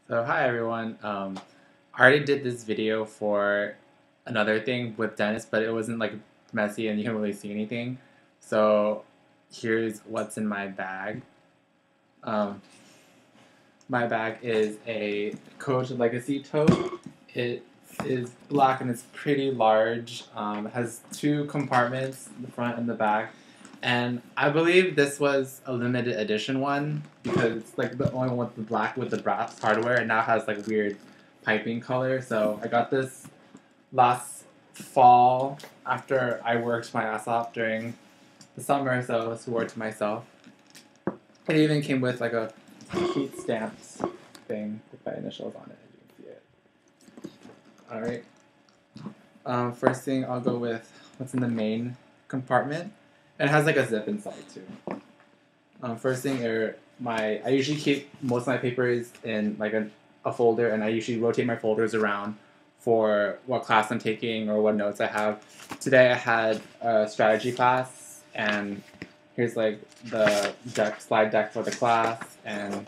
So hi everyone. I already did this video for another thing with Dennis, but it wasn't like messy and you can't really see anything. So here's what's in my bag. Um, my bag is a Coach Legacy tote. It is black and it's pretty large. It has two compartments, the front and the back. And I believe this was a limited edition one because it's like the only one with the black with the brass hardware and now has like weird piping color. So I got this last fall after I worked my ass off during the summer, so I swore to myself. It even came with like a heat stamps thing with my initials on it. You can see it. Alright. First thing I'll go with what's in the main compartment. And it has like a zip inside too. First thing are I usually keep most of my papers in like a folder, and I usually rotate my folders around for what class I'm taking or what notes I have. Today I had a strategy class, and here's like the slide deck for the class. And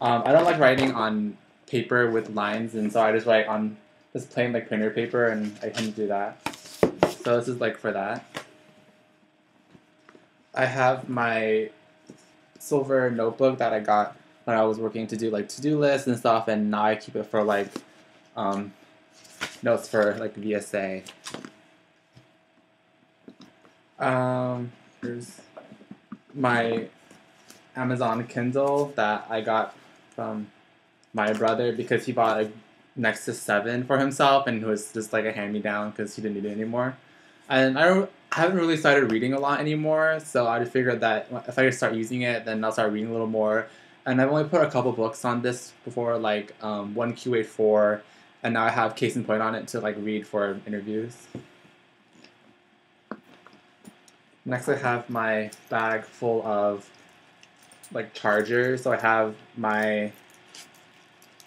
I don't like writing on paper with lines, and so I just write on this plain like printer paper, and I tend to do that. So this is like for that. I have my silver notebook that I got when I was working to do like to-do lists and stuff, and now I keep it for like notes for like VSA. Here's my Amazon Kindle that I got from my brother because he bought a Nexus 7 for himself, and it was just like a hand-me-down because he didn't need it anymore. And I haven't really started reading a lot anymore, so I just figured that if I start using it, then I'll start reading a little more. And I've only put a couple books on this before, like one QA4, and now I have Case in Point on it to like read for interviews. Next, I have my bag full of like chargers. So I have my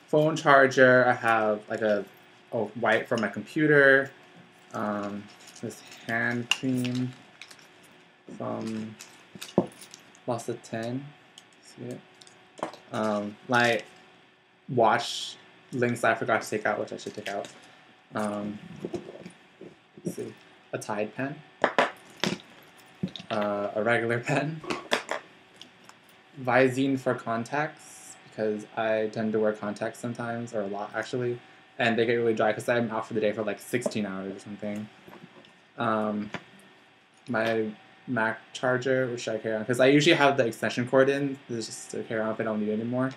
phone charger. I have like a white for my computer. This hand cream from Lost at 10. See it? My watch links that I forgot to take out, which I should take out. Let's see. A Tide pen. A regular pen. Visine for contacts, because I tend to wear contacts sometimes, or a lot actually, and they get really dry because I'm out for the day for like 16 hours or something. My Mac charger, which I carry on, because I usually have the extension cord in, this is just to carry on if I don't need it anymore.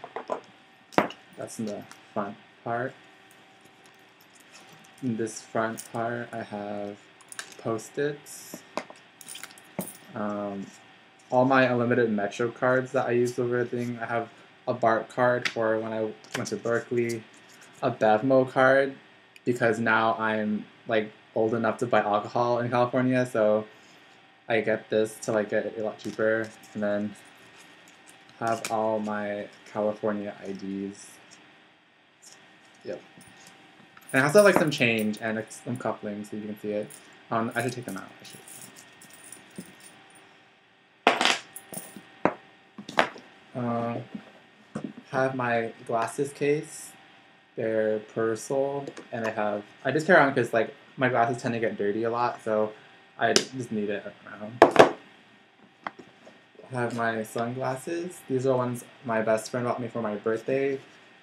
That's in the front part. In this front part, I have Post-its. All my unlimited Metro cards that I use over everything. I have a BART card for when I went to Berkeley, a BevMo card because now I'm like old enough to buy alcohol in California, so I get this to like get it a lot cheaper, and then have all my California IDs. Yep. And I also have like some change and like, some couplings so you can see it. I should take them out. Have my glasses case. They're Persol, and I just carry on because like my glasses tend to get dirty a lot, so I just need it around. I have my sunglasses. These are ones my best friend bought me for my birthday.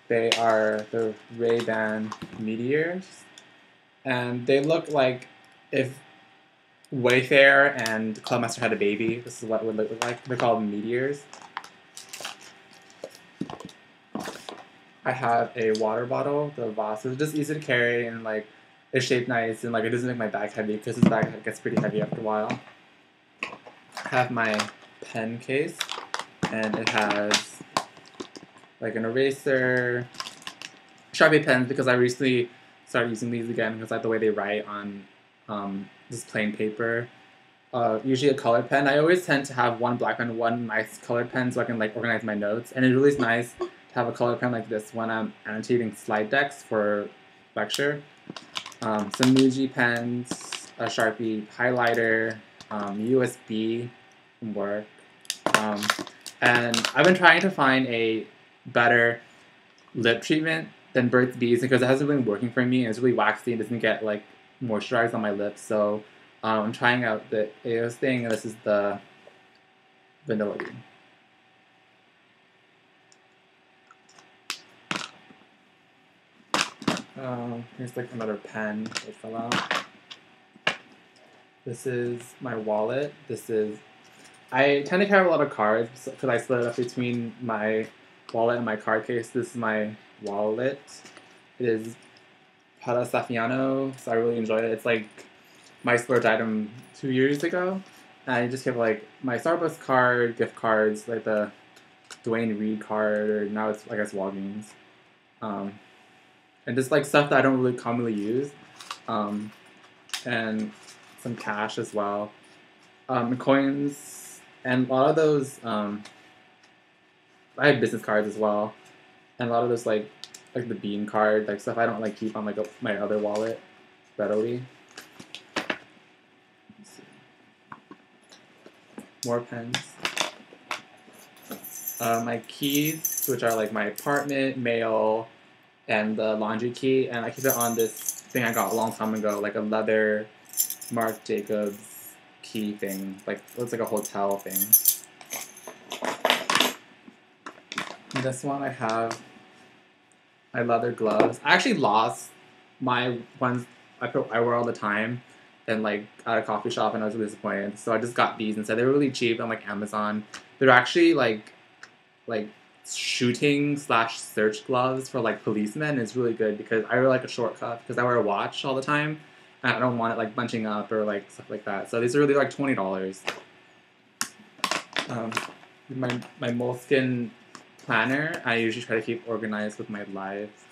They are the Ray-Ban Meteors, and they look like if Wayfair and Clubmaster had a baby. This is what it would look like. They're called Meteors. I have a water bottle, the Voss. It's just easy to carry, and like it's shaped nice, and like it doesn't make my bag heavy because this bag gets pretty heavy after a while. I have my pen case, and it has like an eraser, Sharpie pens because I recently started using these again because I like the way they write on this plain paper. Usually a colored pen. I always tend to have one black pen, one nice colored pen so I can like organize my notes, and it really is nice have a color pen like this when I'm annotating slide decks for lecture. Some Muji pens, a Sharpie highlighter, USB from work. And I've been trying to find a better lip treatment than Burt's Bees because it hasn't been working for me and it's really waxy and doesn't get like moisturized on my lips. So I'm trying out the AOS thing, and this is the Vanilla Bean. Here's like another pen that fell out. This is my wallet. I tend to carry a lot of cards because I split it up between my wallet and my card case. This is my wallet. It is Para Saffiano, so I really enjoyed it. It's like my splurge item 2 years ago. And I just have like my Starbucks card, gift cards, like the Dwayne Reed card, or now it's I guess Walgreens. And just like stuff that I don't really commonly use. And some cash as well. Coins, and a lot of those, I have business cards as well. And a lot of those like the bean card, like stuff I don't like keep on like my other wallet readily. Let's see. More pens. My keys, which are like my apartment, mail, and the laundry key, and I keep it on this thing I got a long time ago, like a leather Marc Jacobs key thing, like it looks like a hotel thing. And this one I have my leather gloves. I actually lost my ones I wear all the time, and like at a coffee shop, and I was really disappointed. So I just got these instead. They were really cheap on like Amazon. They're actually like shooting / search gloves for like policemen. Is really good because I wear like a shortcut because I wear a watch all the time. And I don't want it like bunching up or like stuff like that. So these are really like $20. My Moleskine planner, I usually try to keep organized with my life.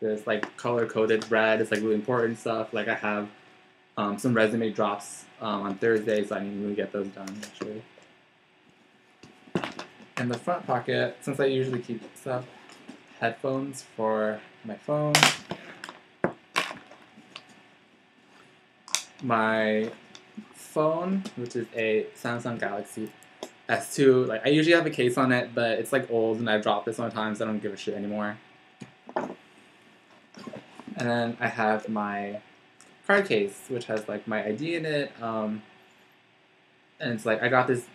There's like color-coded red. It's like really important stuff. Like I have some resume drops on Thursday, so I need to really get those done actually. In the front pocket, since I usually keep stuff, headphones for my phone, my phone, which is a Samsung Galaxy S2. Like I usually have a case on it, but it's like old and I've dropped it sometimes. I don't give a shit anymore. And then I have my card case, which has like my ID in it. And it's like I got this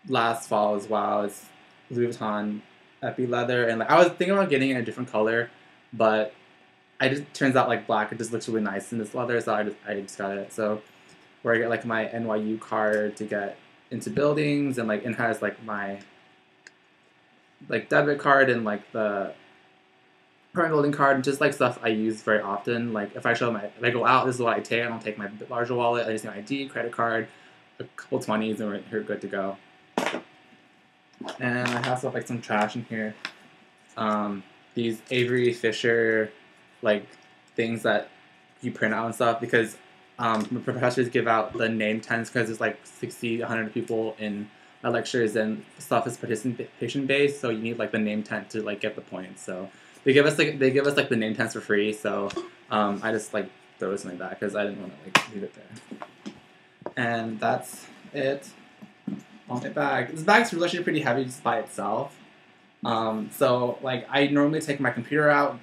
last fall as well. It's Louis Vuitton Epi leather, and like I was thinking about getting it in a different color, but I just turns out like black. It just looks really nice in this leather, so I just got it. So where I get like my NYU card to get into buildings, and like it has like my like debit card and like the current building card, and just like stuff I use very often. Like if I go out, this is what I take. I don't take my larger wallet. I just need my ID, credit card, a couple 20s, and we're good to go. And I have stuff like some trash in here. These Avery Fisher like things that you print out and stuff, because professors give out the name tents because there's like 60, 100 people in my lectures, and stuff is participation based, so you need like the name tent to like get the points. So they give us like the name tents for free. So I just like throw this in my bag because I didn't want to like leave it there. And that's it on my bag. This bag's actually pretty heavy just by itself. So like I normally take my computer out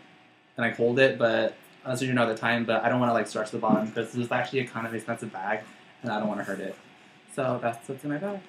and I hold it, but as you know, the time, but I don't want to like stretch the bottom because this is actually a kind of expensive bag and I don't want to hurt it. So that's what's in my bag.